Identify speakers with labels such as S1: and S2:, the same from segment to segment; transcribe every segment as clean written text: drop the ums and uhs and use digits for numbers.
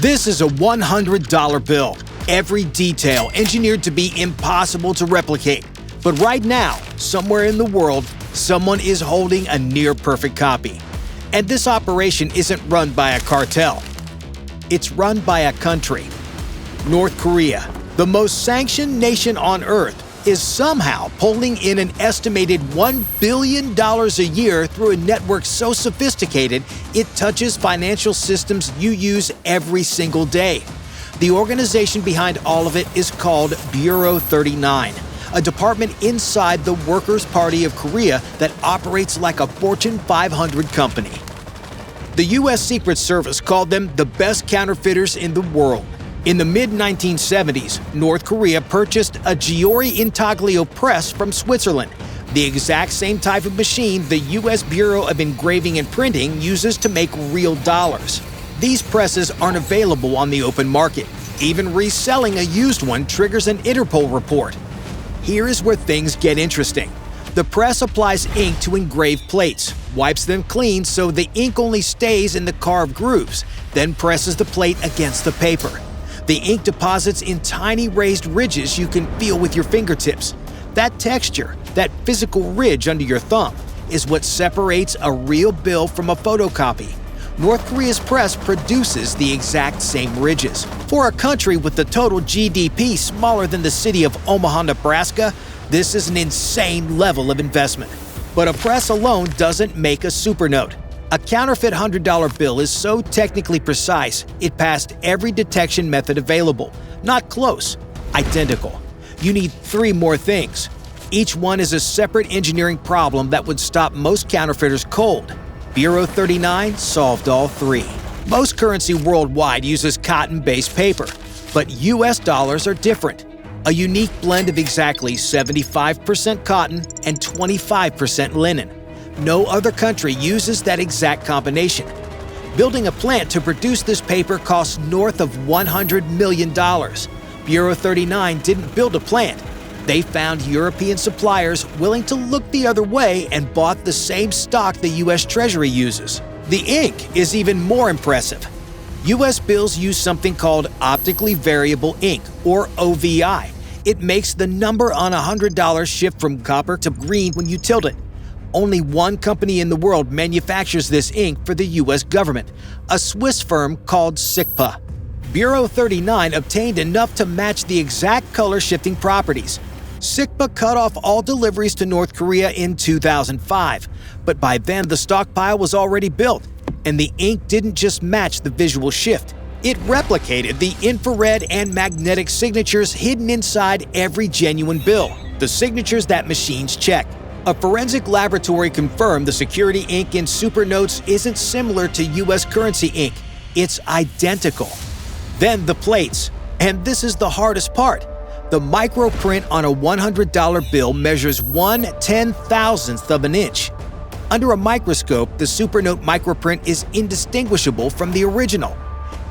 S1: This is a $100 bill, every detail engineered to be impossible to replicate. But right now, somewhere in the world, someone is holding a near-perfect copy. And this operation isn't run by a cartel. It's run by a country. North Korea, the most sanctioned nation on Earth, is somehow pulling in an estimated $1 billion a year through a network so sophisticated it touches financial systems you use every single day. The organization behind all of it is called Bureau 39, a department inside the Workers' Party of Korea that operates like a Fortune 500 company. The US Secret Service called them the best counterfeiters in the world. In the mid-1970s, North Korea purchased a Giori intaglio press from Switzerland, the exact same type of machine the U.S. Bureau of Engraving and Printing uses to make real dollars. These presses aren't available on the open market. Even reselling a used one triggers an Interpol report. Here is where things get interesting. The press applies ink to engrave plates, wipes them clean so the ink only stays in the carved grooves, then presses the plate against the paper. The ink deposits in tiny raised ridges you can feel with your fingertips. That texture, that physical ridge under your thumb, is what separates a real bill from a photocopy. North Korea's press produces the exact same ridges. For a country with the total GDP smaller than the city of Omaha, Nebraska, this is an insane level of investment. But a press alone doesn't make a supernote. A counterfeit $100 bill is so technically precise, it passed every detection method available. Not close, identical. You need 3 more things. Each one is a separate engineering problem that would stop most counterfeiters cold. Bureau 39 solved all 3. Most currency worldwide uses cotton-based paper, but US dollars are different. A unique blend of exactly 75% cotton and 25% linen. No other country uses that exact combination. Building a plant to produce this paper costs north of $100 million. Bureau 39 didn't build a plant. They found European suppliers willing to look the other way and bought the same stock the US Treasury uses. The ink is even more impressive. US bills use something called optically variable ink, or OVI. It makes the number on a $100 shift from copper to green when you tilt it. Only one company in the world manufactures this ink for the U.S. government, a Swiss firm called SICPA. Bureau 39 obtained enough to match the exact color-shifting properties. SICPA cut off all deliveries to North Korea in 2005, but by then the stockpile was already built, and the ink didn't just match the visual shift. It replicated the infrared and magnetic signatures hidden inside every genuine bill, the signatures that machines check. A forensic laboratory confirmed the security ink in supernotes isn't similar to U.S. currency ink. It's identical. Then the plates. And this is the hardest part. The microprint on a $100 bill measures 1/10,000th of an inch. Under a microscope, the supernote microprint is indistinguishable from the original.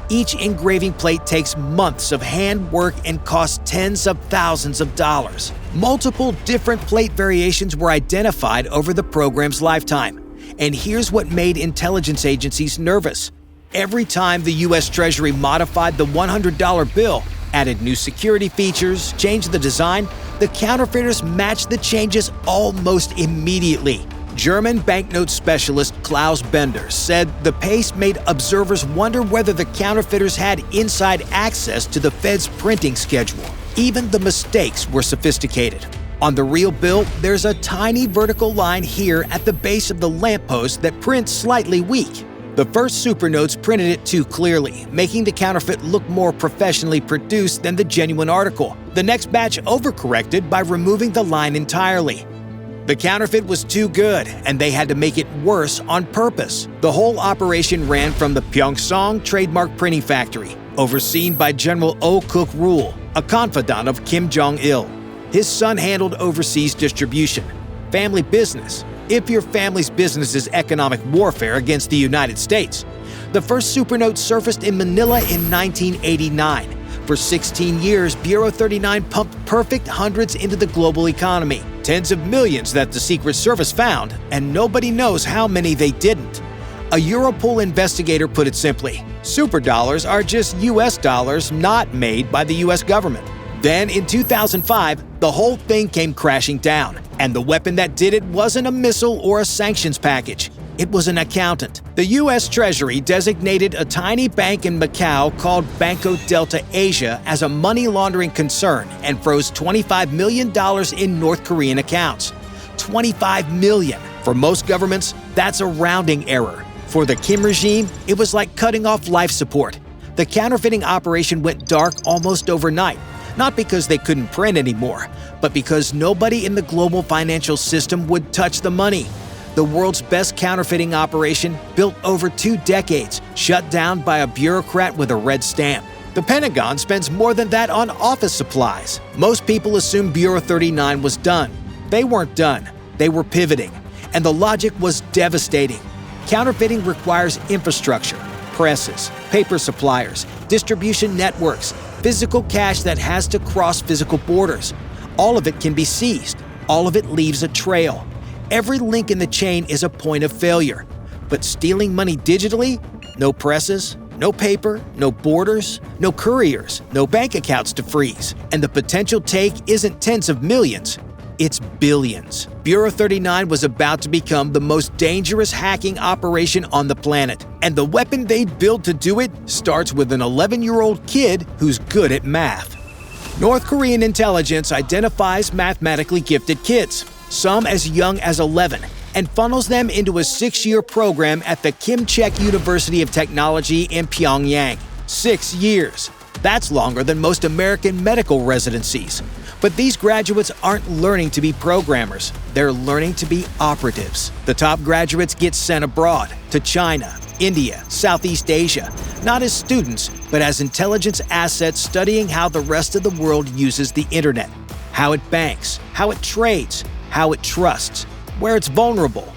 S1: Each engraving plate takes months of handwork and costs tens of thousands of dollars. Multiple different plate variations were identified over the program's lifetime. And here's what made intelligence agencies nervous. Every time the US Treasury modified the $100 bill, added new security features, changed the design, the counterfeiters matched the changes almost immediately. German banknote specialist Klaus Bender said the pace made observers wonder whether the counterfeiters had inside access to the Fed's printing schedule. Even the mistakes were sophisticated. On the real bill, there's a tiny vertical line here at the base of the lamppost that prints slightly weak. The first supernotes printed it too clearly, making the counterfeit look more professionally produced than the genuine article. The next batch overcorrected by removing the line entirely. The counterfeit was too good, and they had to make it worse on purpose. The whole operation ran from the Pyeongchang Trademark Printing Factory, overseen by General Oh Kuk-rul, a confidant of Kim Jong-il. His son handled overseas distribution. Family business, if your family's business is economic warfare against the United States. The first supernote surfaced in Manila in 1989. For 16 years, Bureau 39 pumped perfect hundreds into the global economy. Tens of millions that the Secret Service found, and nobody knows how many they didn't. A Europol investigator put it simply, Superdollars are just US dollars not made by the US government. Then in 2005, the whole thing came crashing down, and the weapon that did it wasn't a missile or a sanctions package. It was an accountant. The US Treasury designated a tiny bank in Macao called Banco Delta Asia as a money laundering concern and froze $25 million in North Korean accounts. $25 million. For most governments, that's a rounding error. For the Kim regime, it was like cutting off life support. The counterfeiting operation went dark almost overnight, not because they couldn't print anymore, but because nobody in the global financial system would touch the money. The world's best counterfeiting operation, built over 2 decades, shut down by a bureaucrat with a red stamp. The Pentagon spends more than that on office supplies. Most people assume Bureau 39 was done. They weren't done. They were pivoting. And the logic was devastating. Counterfeiting requires infrastructure, presses, paper suppliers, distribution networks, physical cash that has to cross physical borders. All of it can be seized. All of it leaves a trail. Every link in the chain is a point of failure. But stealing money digitally? No presses, no paper, no borders, no couriers, no bank accounts to freeze. And the potential take isn't tens of millions, it's billions. Bureau 39 was about to become the most dangerous hacking operation on the planet. And the weapon they'd built to do it starts with an 11-year-old kid who's good at math. North Korean intelligence identifies mathematically gifted kids, some as young as 11, and funnels them into a 6-year program at the Kim University of Technology in Pyongyang. 6 years. That's longer than most American medical residencies. But these graduates aren't learning to be programmers. They're learning to be operatives. The top graduates get sent abroad, to China, India, Southeast Asia, not as students, but as intelligence assets studying how the rest of the world uses the internet, how it banks, how it trades, how it trusts, where it's vulnerable.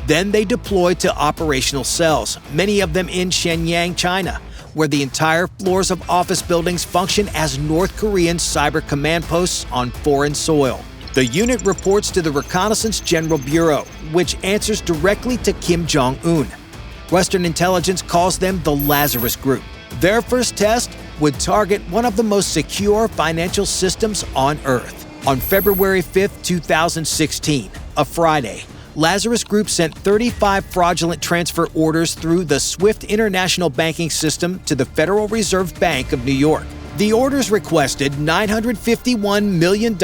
S1: Then they deploy to operational cells, many of them in Shenyang, China, where the entire floors of office buildings function as North Korean cyber command posts on foreign soil. The unit reports to the Reconnaissance General Bureau, which answers directly to Kim Jong-un. Western intelligence calls them the Lazarus Group. Their first test would target one of the most secure financial systems on Earth. On February 5, 2016, a Friday, Lazarus Group sent 35 fraudulent transfer orders through the SWIFT international banking system to the Federal Reserve Bank of New York. The orders requested $951 million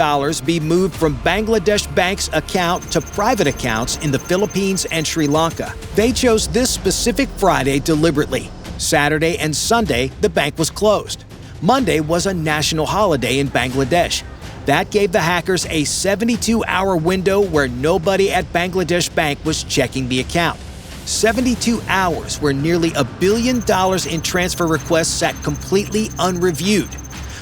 S1: be moved from Bangladesh Bank's account to private accounts in the Philippines and Sri Lanka. They chose this specific Friday deliberately. Saturday and Sunday, the bank was closed. Monday was a national holiday in Bangladesh. That gave the hackers a 72-hour window where nobody at Bangladesh Bank was checking the account. 72 hours where nearly $1 billion in transfer requests sat completely unreviewed.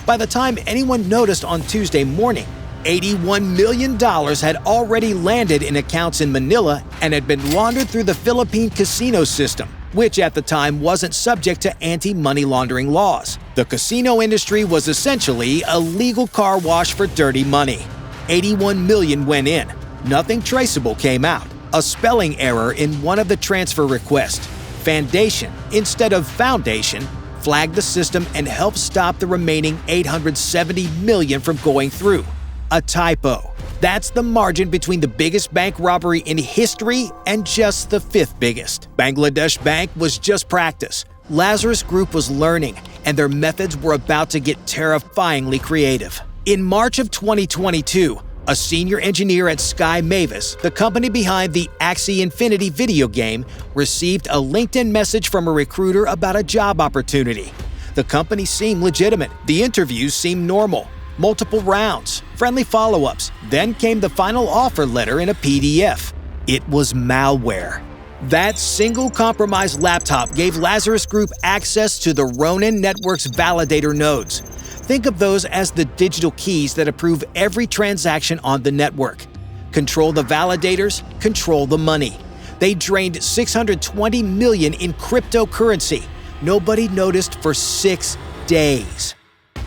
S1: By the time anyone noticed on Tuesday morning, $81 million had already landed in accounts in Manila and had been laundered through the Philippine casino system, which at the time wasn't subject to anti-money laundering laws. The casino industry was essentially a legal car wash for dirty money. 81 million went in. Nothing traceable came out. A spelling error in one of the transfer requests, Foundation instead of Foundation, flagged the system and helped stop the remaining 870 million from going through. A typo. That's the margin between the biggest bank robbery in history and just the 5th biggest. Bangladesh Bank was just practice. Lazarus Group was learning, and their methods were about to get terrifyingly creative. In March of 2022, a senior engineer at Sky Mavis, the company behind the Axie Infinity video game, received a LinkedIn message from a recruiter about a job opportunity. The company seemed legitimate. The interviews seemed normal. Multiple rounds, friendly follow-ups. Then came the final offer letter in a PDF. It was malware. That single compromised laptop gave Lazarus Group access to the Ronin Network's validator nodes. Think of those as the digital keys that approve every transaction on the network. Control the validators, control the money. They drained $620 million in cryptocurrency. Nobody noticed for 6 days.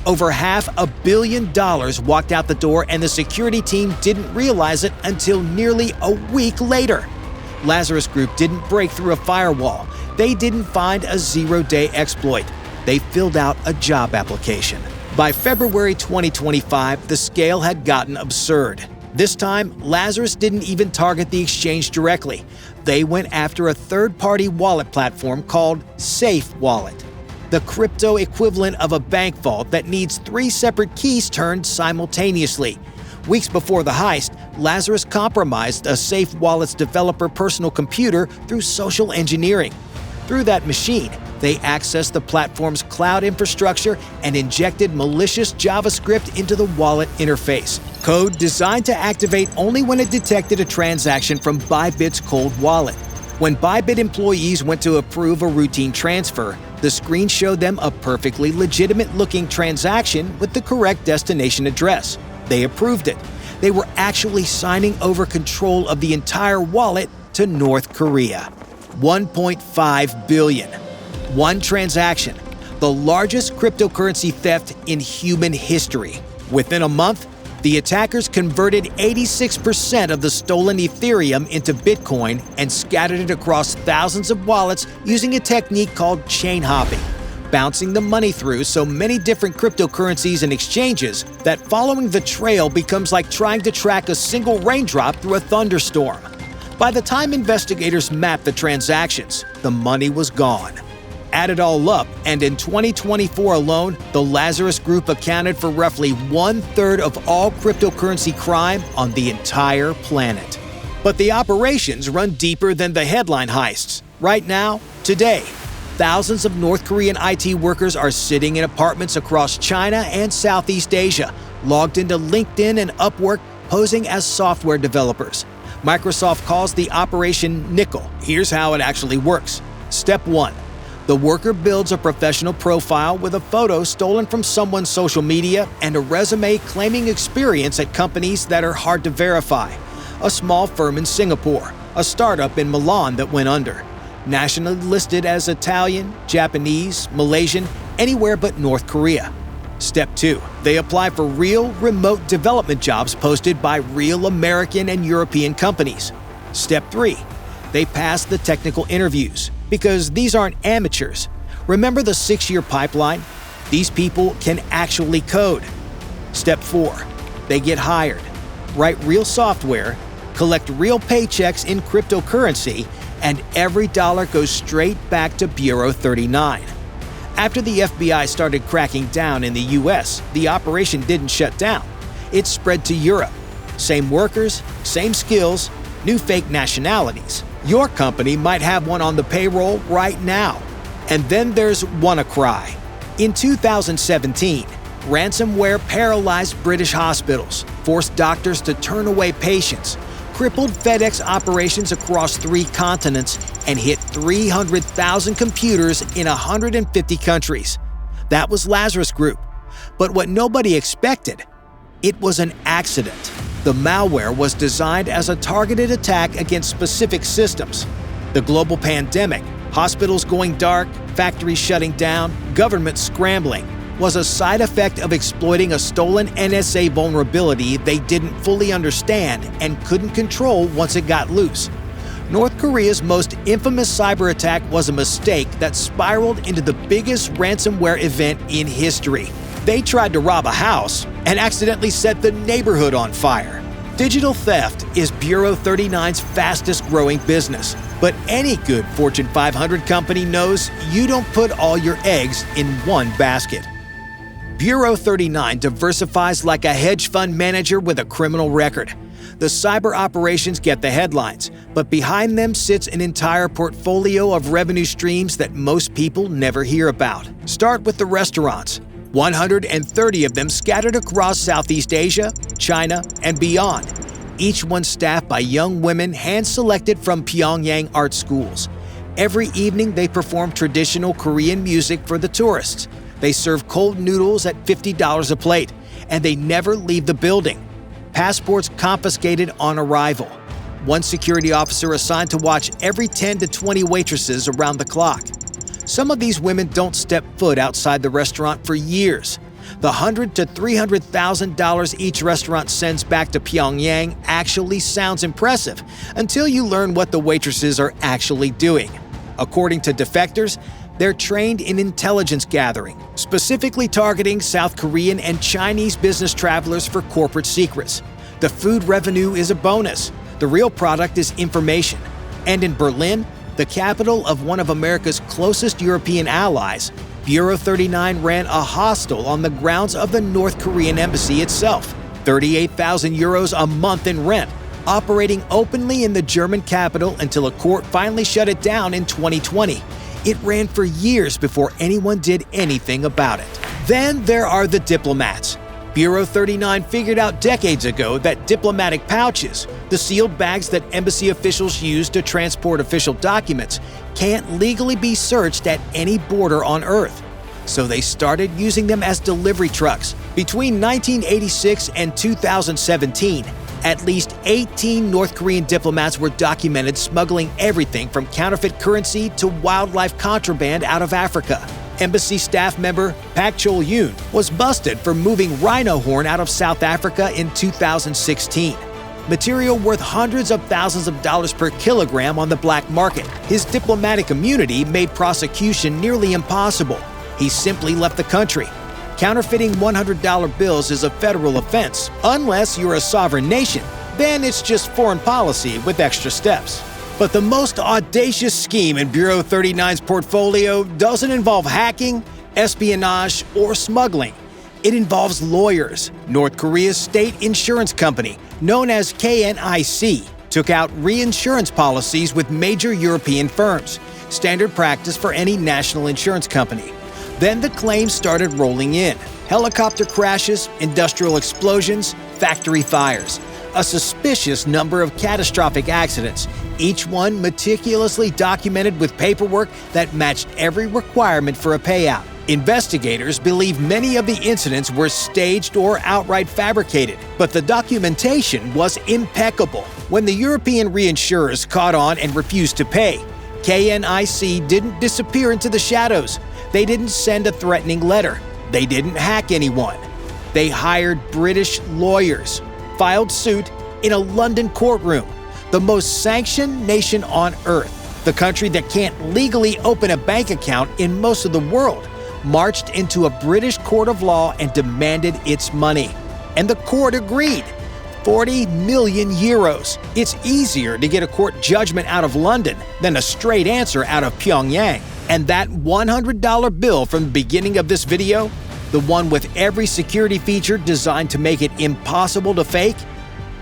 S1: Over $500 million walked out the door, and the security team didn't realize it until nearly a week later. Lazarus Group didn't break through a firewall. They didn't find a zero-day exploit. They filled out a job application. By February 2025, the scale had gotten absurd. This time, Lazarus didn't even target the exchange directly. They went after a third-party wallet platform called Safe Wallet, the crypto equivalent of a bank vault that needs 3 separate keys turned simultaneously. Weeks before the heist, Lazarus compromised a Safe Wallet's developer personal computer through social engineering. Through that machine, they accessed the platform's cloud infrastructure and injected malicious JavaScript into the wallet interface. Code designed to activate only when it detected a transaction from Bybit's cold wallet. When Bybit employees went to approve a routine transfer, the screen showed them a perfectly legitimate-looking transaction with the correct destination address. They approved it. They were actually signing over control of the entire wallet to North Korea. 1.5 billion. One transaction, the largest cryptocurrency theft in human history. Within a month, the attackers converted 86% of the stolen Ethereum into Bitcoin and scattered it across thousands of wallets using a technique called chain hopping, bouncing the money through so many different cryptocurrencies and exchanges that following the trail becomes like trying to track a single raindrop through a thunderstorm. By the time investigators mapped the transactions, the money was gone. Add it all up, and in 2024 alone, the Lazarus Group accounted for roughly 1/3 of all cryptocurrency crime on the entire planet. But the operations run deeper than the headline heists. Right now, today, thousands of North Korean IT workers are sitting in apartments across China and Southeast Asia, logged into LinkedIn and Upwork, posing as software developers. Microsoft calls the operation Nickel. Here's how it actually works. Step 1. The worker builds a professional profile with a photo stolen from someone's social media and a resume claiming experience at companies that are hard to verify. A small firm in Singapore, a startup in Milan that went under. Nationally listed as Italian, Japanese, Malaysian, anywhere but North Korea. Step 2. They apply for real, remote development jobs posted by real American and European companies. Step 3. They pass the technical interviews, because these aren't amateurs. Remember the 6-year pipeline? These people can actually code. Step 4. They get hired, write real software, collect real paychecks in cryptocurrency, and every dollar goes straight back to Bureau 39. After the FBI started cracking down in the US, the operation didn't shut down. It spread to Europe. Same workers, same skills, new fake nationalities. Your company might have one on the payroll right now. And then there's WannaCry. In 2017, ransomware paralyzed British hospitals, forced doctors to turn away patients, crippled FedEx operations across 3 continents, and hit 300,000 computers in 150 countries. That was Lazarus Group. But what nobody expected, it was an accident. The malware was designed as a targeted attack against specific systems. The global pandemic, hospitals going dark, factories shutting down, governments scrambling, was a side effect of exploiting a stolen NSA vulnerability they didn't fully understand and couldn't control once it got loose. North Korea's most infamous cyber attack was a mistake that spiraled into the biggest ransomware event in history. They tried to rob a house and accidentally set the neighborhood on fire. Digital theft is Bureau 39's fastest growing business, but any good Fortune 500 company knows you don't put all your eggs in one basket. Bureau 39 diversifies like a hedge fund manager with a criminal record. The cyber operations get the headlines, but behind them sits an entire portfolio of revenue streams that most people never hear about. Start with the restaurants. 130 of them scattered across Southeast Asia, China, and beyond. Each one staffed by young women hand-selected from Pyongyang art schools. Every evening they perform traditional Korean music for the tourists. They serve cold noodles at $50 a plate, and they never leave the building. Passports confiscated on arrival. One security officer assigned to watch every 10 to 20 waitresses around the clock. Some of these women don't step foot outside the restaurant for years. The $100,000 to $300,000 each restaurant sends back to Pyongyang actually sounds impressive until you learn what the waitresses are actually doing. According to defectors, they're trained in intelligence gathering, specifically targeting South Korean and Chinese business travelers for corporate secrets. The food revenue is a bonus. The real product is information. And in Berlin, the capital of one of America's closest European allies, Bureau 39 ran a hostel on the grounds of the North Korean embassy itself. 38,000 euros a month in rent, operating openly in the German capital until a court finally shut it down in 2020. It ran for years before anyone did anything about it. Then there are the diplomats. Bureau 39 figured out decades ago that diplomatic pouches, the sealed bags that embassy officials use to transport official documents, can't legally be searched at any border on Earth. So they started using them as delivery trucks. Between 1986 and 2017, at least 18 North Korean diplomats were documented smuggling everything from counterfeit currency to wildlife contraband out of Africa. Embassy staff member Pak Chol-yoon was busted for moving rhino horn out of South Africa in 2016. Material worth hundreds of thousands of dollars per kilogram on the black market. His diplomatic immunity made prosecution nearly impossible. He simply left the country. Counterfeiting $100 bills is a federal offense, unless you're a sovereign nation. Then it's just foreign policy with extra steps. But the most audacious scheme in Bureau 39's portfolio doesn't involve hacking, espionage, or smuggling. It involves lawyers. North Korea's state insurance company, known as KNIC, took out reinsurance policies with major European firms, standard practice for any national insurance company. Then the claims started rolling in. Helicopter crashes, industrial explosions, factory fires. A suspicious number of catastrophic accidents, each one meticulously documented with paperwork that matched every requirement for a payout. Investigators believe many of the incidents were staged or outright fabricated, but the documentation was impeccable. When the European reinsurers caught on and refused to pay, KNIC didn't disappear into the shadows. They didn't send a threatening letter. They didn't hack anyone. They hired British lawyers, filed suit in a London courtroom, the most sanctioned nation on Earth. The country that can't legally open a bank account in most of the world marched into a British court of law and demanded its money. And the court agreed. 40 million euros. It's easier to get a court judgment out of London than a straight answer out of Pyongyang. And that $100 bill from the beginning of this video, the one with every security feature designed to make it impossible to fake,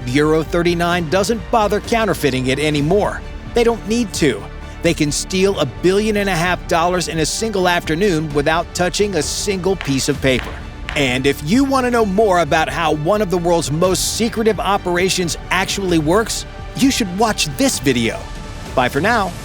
S1: Bureau 39 doesn't bother counterfeiting it anymore. They don't need to. They can steal $1.5 billion in a single afternoon without touching a single piece of paper. And if you want to know more about how one of the world's most secretive operations actually works, you should watch this video. Bye for now.